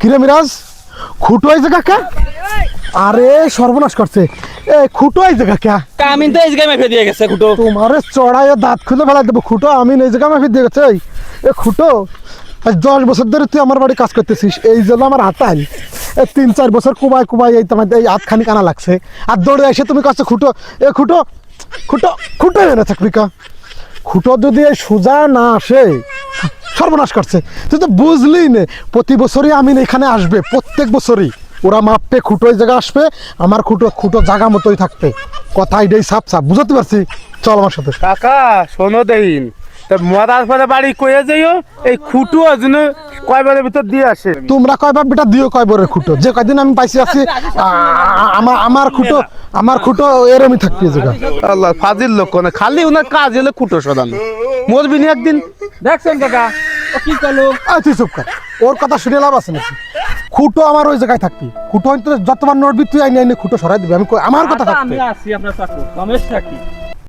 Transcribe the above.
কিরে মিরাজ খুঁটো এই জায়গা কে? আরে সর্বনাশ করছে এ খুঁটো এই জায়গা কে? কামিন তো এই জায়গায় মেপে দিয়ে গেছে খুঁটো। তোমারে চড়াইয়ে দাঁত খুলে ফেলা দেবো। খুঁটো আমি এই জায়গা মাফি দিয়ে গেছে। এ খুঁটো আজ 10 বছর ধরে তুই আমার বাড়ি কাজ করতেছিস, এই জন্য আমার হাতাল 3-4 বছর কুবাই কুবাই এই তোমার এই হাত খানি কানা লাগছে। আর দৌড়ে এসে তুমি কাছে খুঁটো এ খুঁটো খুঁটো খুঁটো এনে থাকবি কা? খুঁটো যদি এই সোজা না আসে সর্বনাশ করছে। তুই তো বুঝলি নে, প্রতি বছরই আমি এখানে আসবে, প্রত্যেক বছরই ওরা মাপবে, খুঁটো এই জায়গা আসবে, আমার খুঁটো খুঁটো জায়গা মতোই থাকবে। কথা এটাই সাপ সাপ, বুঝতে পারছি? চল আমার সাথে। কাকা শোনো দেন, মরার পরে বাড়ি কয়ে যাইও এই খুঁটু আজন্য কয়বারের ভিতর দিয়ে আসে। তোমরা কয়বার বেটা দিও কয়বারের খুঁটো, যে কয়দিন আমি পাইছি আছি আমার খুঁটো এরমই থাকবে এই জায়গা। আল্লাহ ফাজিল লোক না, খালি ওনার কাজ হলে খুঁটো সরানো। মরবি নি একদিন। দেখছেন কাকা ও কি করলো? তুই চুপ কর, ওর কথা শুনে লাভ আছে নাকি? খুঁটো আমার ওই জায়গায় থাকবি, খুঁটো যতবার নড়বি তুই আইনে আইনে খুঁটো সরাই দিবি। আমি আমার কথা আচ্ছা, থাকবে। আমি আসি আপনার চাকু সমস্যা কি?